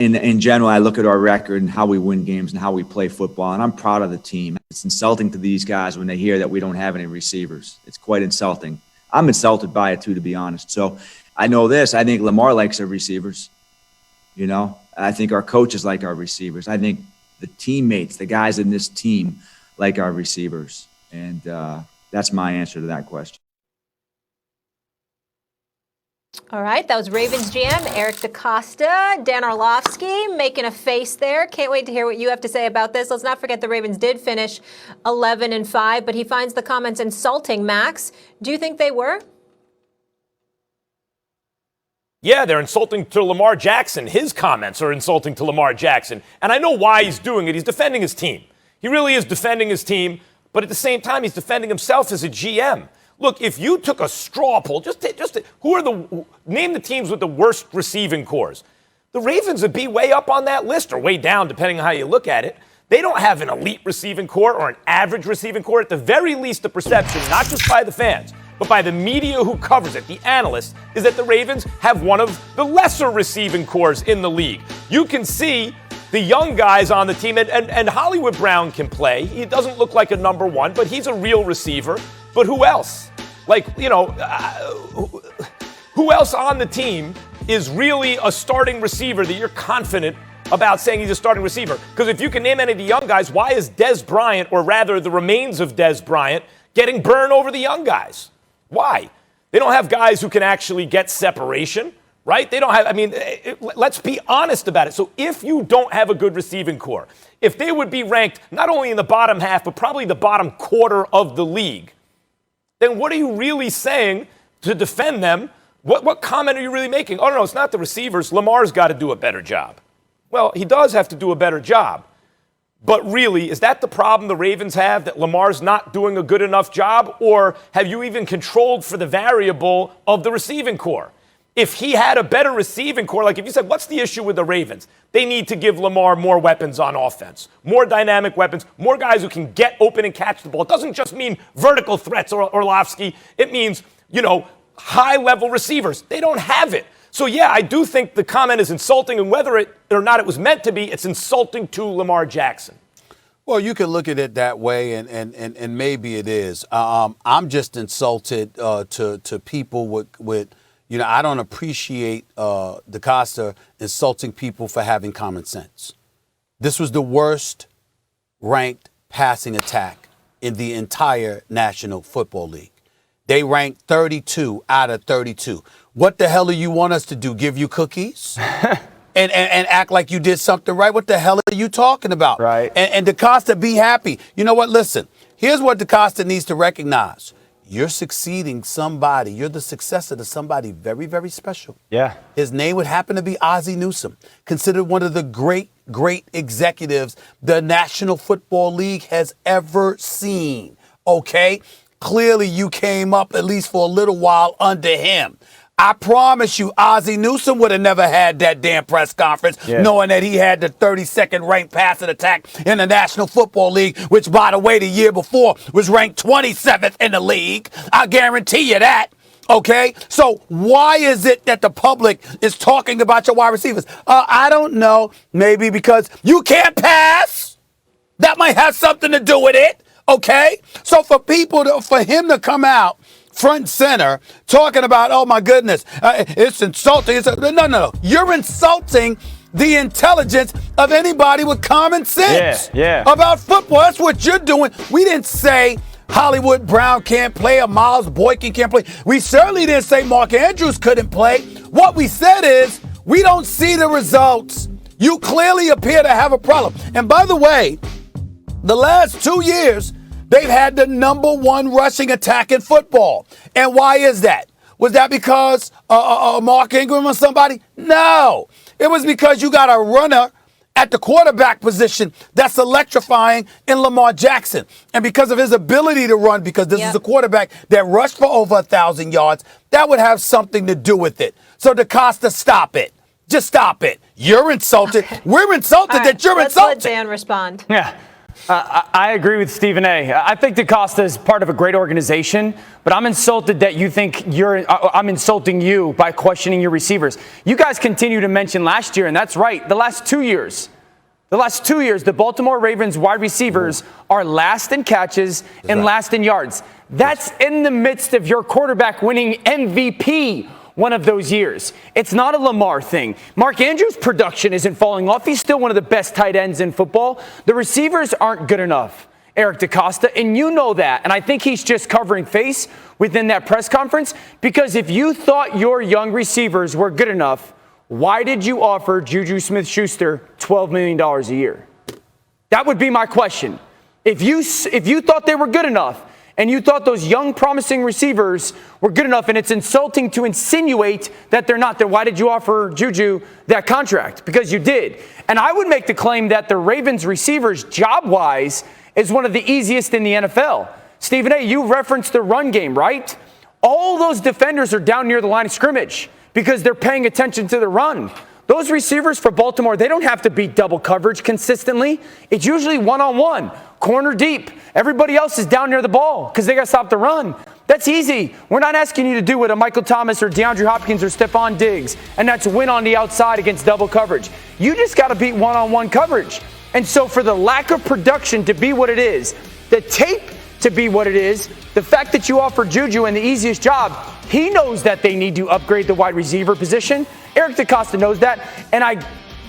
in general, I look at our record and how we win games and how we play football, and I'm proud of the team. It's insulting to these guys when they hear that we don't have any receivers. It's quite insulting. I'm insulted by it too, to be honest. So I know this. I think Lamar likes our receivers. You know, I think our coaches like our receivers. I think the teammates, the guys in this team, like our receivers. And that's my answer to that question. All right, that was Ravens GM Eric DeCosta. Dan Orlovsky making a face there. Can't wait to hear what you have to say about this. Let's not forget the Ravens did finish 11-5, but he finds the comments insulting. Max, do you think they were? Yeah, they're insulting to Lamar Jackson. His comments are insulting to Lamar Jackson. And I know why he's doing it. He's defending his team. He really is defending his team. But at the same time, he's defending himself as a GM. Look, if you took a straw poll, name the teams with the worst receiving cores. The Ravens would be way up on that list, or way down, depending on how you look at it. They don't have an elite receiving core or an average receiving core. At the very least, the perception, not just by the fans, but by the media who covers it, the analysts, is that the Ravens have one of the lesser receiving cores in the league. You can see the young guys on the team, and Hollywood Brown can play. He doesn't look like a number one, but he's a real receiver. But who else? Who else on the team is really a starting receiver that you're confident about saying he's a starting receiver? Because if you can name any of the young guys, why is Dez Bryant, or rather the remains of Dez Bryant, getting burned over the young guys? Why? They don't have guys who can actually get separation, right? They don't have, let's be honest about it. So if you don't have a good receiving core, if they would be ranked not only in the bottom half, but probably the bottom quarter of the league, then what are you really saying to defend them? What comment are you really making? Oh, no, it's not the receivers. Lamar's got to do a better job. Well, he does have to do a better job. But really, is that the problem the Ravens have, that Lamar's not doing a good enough job? Or have you even controlled for the variable of the receiving core? If he had a better receiving core, like if you said, what's the issue with the Ravens? They need to give Lamar more weapons on offense, more dynamic weapons, more guys who can get open and catch the ball. It doesn't just mean vertical threats, Orlovsky. It means, high-level receivers. They don't have it. So, yeah, I do think the comment is insulting, and whether it or not it was meant to be, it's insulting to Lamar Jackson. Well, you can look at it that way, and maybe it is. I'm just insulted to people with I don't appreciate DeCosta insulting people for having common sense. This was the worst ranked passing attack in the entire National Football League. They ranked 32 out of 32. What the hell do you want us to do? Give you cookies? and act like you did something right? What the hell are you talking about? Right. And DeCosta, be happy. You know what? Listen, here's what DeCosta needs to recognize. You're succeeding somebody. You're the successor to somebody very, very special. Yeah. His name would happen to be Ozzie Newsome, considered one of the great executives the National Football League has ever seen. Okay? Clearly, you came up, at least for a little while, under him. I promise you, Ozzie Newsome would have never had that damn press conference, knowing that he had the 32nd ranked passing attack in the National Football League, which, by the way, the year before was ranked 27th in the league. I guarantee you that. Okay? So why is it that the public is talking about your wide receivers? I don't know. Maybe because you can't pass. That might have something to do with it. Okay? So for him to come out front and center talking about, oh my goodness, it's insulting. No. You're insulting the intelligence of anybody with common sense about football. That's what you're doing. We didn't say Hollywood Brown can't play or Miles Boykin can't play. We certainly didn't say Mark Andrews couldn't play. What we said is we don't see the results. You clearly appear to have a problem. And by the way, the last 2 years, they've had the number one rushing attack in football. And why is that? Was that because Mark Ingram or somebody? No. It was because you got a runner at the quarterback position that's electrifying in Lamar Jackson. And because of his ability to run, because this is a quarterback that rushed for over 1,000 yards, that would have something to do with it. So DeCosta, stop it. Just stop it. You're insulted. Okay. We're insulted that you're insulted. Let's let Dan respond. Yeah. I agree with Stephen A. I think DaCosta is part of a great organization, but I'm insulted that you think I'm insulting you by questioning your receivers. You guys continue to mention last year, and that's right. The last 2 years, the Baltimore Ravens wide receivers are last in catches and last in yards. That's in the midst of your quarterback winning MVP one of those years. It's not a Lamar thing. Mark Andrews' production isn't falling off. He's still one of the best tight ends in football. The receivers aren't good enough, Eric DaCosta, and you know that. And I think he's just covering face within that press conference, because if you thought your young receivers were good enough, why did you offer Juju Smith-Schuster $12 million a year? That would be my question. If you thought they were good enough, and you thought those young, promising receivers were good enough, and it's insulting to insinuate that they're not, then why did you offer Juju that contract? Because you did. And I would make the claim that the Ravens receivers, job-wise, is one of the easiest in the NFL. Stephen A., you referenced the run game, right? All those defenders are down near the line of scrimmage because they're paying attention to the run. Those receivers for Baltimore, they don't have to beat double coverage consistently. It's usually one-on-one, corner deep. Everybody else is down near the ball because they got to stop the run. That's easy. We're not asking you to do what a Michael Thomas or DeAndre Hopkins or Stephon Diggs, and that's win on the outside against double coverage. You just got to beat one-on-one coverage. And so for the lack of production to be what it is, the tape to be what it is, the fact that you offer Juju in the easiest job, he knows that they need to upgrade the wide receiver position. Eric DaCosta knows that, and I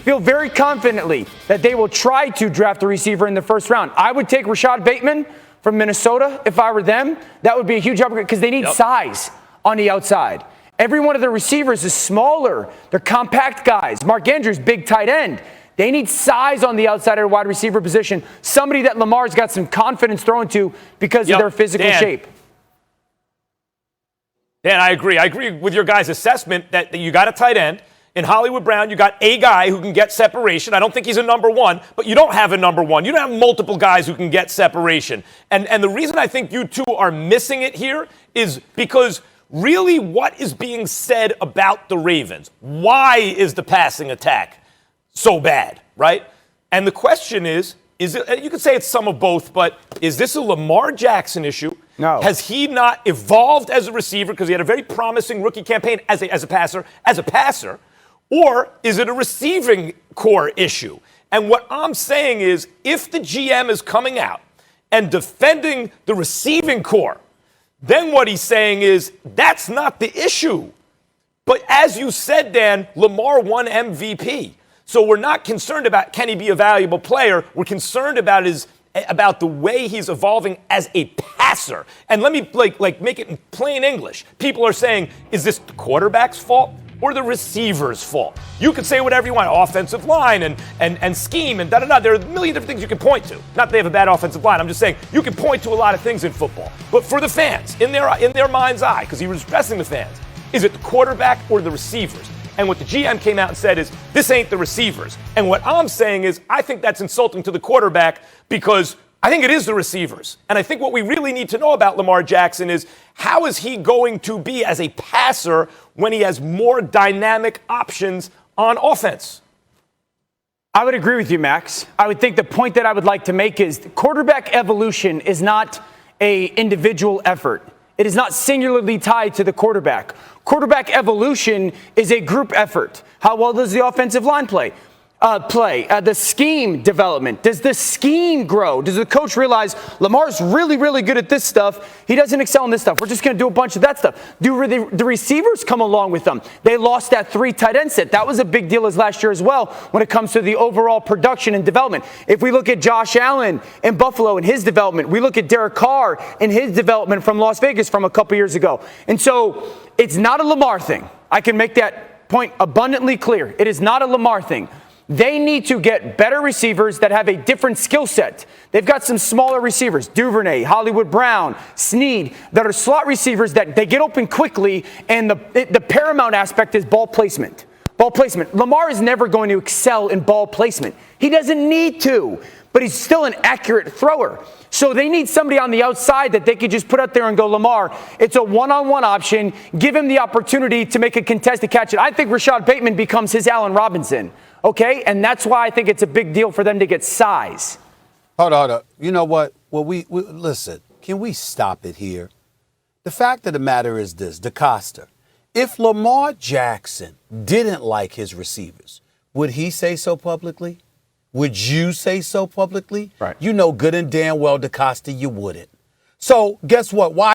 feel very confidently that they will try to draft a receiver in the first round. I would take Rashad Bateman from Minnesota if I were them. That would be a huge upgrade because they need size on the outside. Every one of the receivers is smaller. They're compact guys. Mark Andrews, big tight end. They need size on the outside of the wide receiver position. Somebody that Lamar's got some confidence throwing to because of their physical shape. Dan, I agree. I agree with your guys' assessment that you got a tight end. In Hollywood Brown, you got a guy who can get separation. I don't think he's a number one, but you don't have a number one. You don't have multiple guys who can get separation. And the reason I think you two are missing it here is because really what is being said about the Ravens? Why is the passing attack so bad, right? And the question is it, you could say it's some of both, but is this a Lamar Jackson issue? No. Has he not evolved as a receiver because he had a very promising rookie campaign as a passer? Or is it a receiving core issue? And what I'm saying is if the GM is coming out and defending the receiving core, then what he's saying is that's not the issue. But as you said, Dan, Lamar won MVP. So we're not concerned about can he be a valuable player. We're concerned about the way he's evolving as a passer. And let me make it in plain English. People are saying, is this the quarterback's fault or the receiver's fault? You could say whatever you want, offensive line and scheme and da-da-da. There are a million different things you can point to. Not that they have a bad offensive line. I'm just saying you can point to a lot of things in football. But for the fans, in their mind's eye, because he was addressing the fans, is it the quarterback or the receivers? And what the GM came out and said is, this ain't the receivers. And what I'm saying is, I think that's insulting to the quarterback because I think it is the receivers. And I think what we really need to know about Lamar Jackson is how is he going to be as a passer when he has more dynamic options on offense? I would agree with you, Max. I would think the point that I would like to make is quarterback evolution is not an individual effort. It is not singularly tied to the quarterback. Quarterback evolution is a group effort. How well does the offensive line play? The scheme development. Does the scheme grow? Does the coach realize Lamar's really, really good at this stuff? He doesn't excel in this stuff. We're just going to do a bunch of that stuff. Do the receivers come along with them? They lost that 3 tight end set. That was a big deal as last year as well when it comes to the overall production and development. If we look at Josh Allen in Buffalo and his development, we look at Derek Carr and his development from Las Vegas from a couple years ago. And so it's not a Lamar thing. I can make that point abundantly clear. It is not a Lamar thing. They need to get better receivers that have a different skill set. They've got some smaller receivers, Duvernay, Hollywood Brown, Snead, that are slot receivers that they get open quickly, and the paramount aspect is ball placement. Ball placement. Lamar is never going to excel in ball placement. He doesn't need to, but he's still an accurate thrower. So they need somebody on the outside that they could just put out there and go, Lamar, it's a one-on-one option. Give him the opportunity to make a contested catch. And I think Rashad Bateman becomes his Allen Robinson. Okay, and that's why I think it's a big deal for them to get size. Hold on. You know what? Well, we listen. Can we stop it here? The fact of the matter is this, DeCosta. If Lamar Jackson didn't like his receivers, would he say so publicly? Would you say so publicly? Right. You know good and damn well, DeCosta, you wouldn't. So guess what? Why?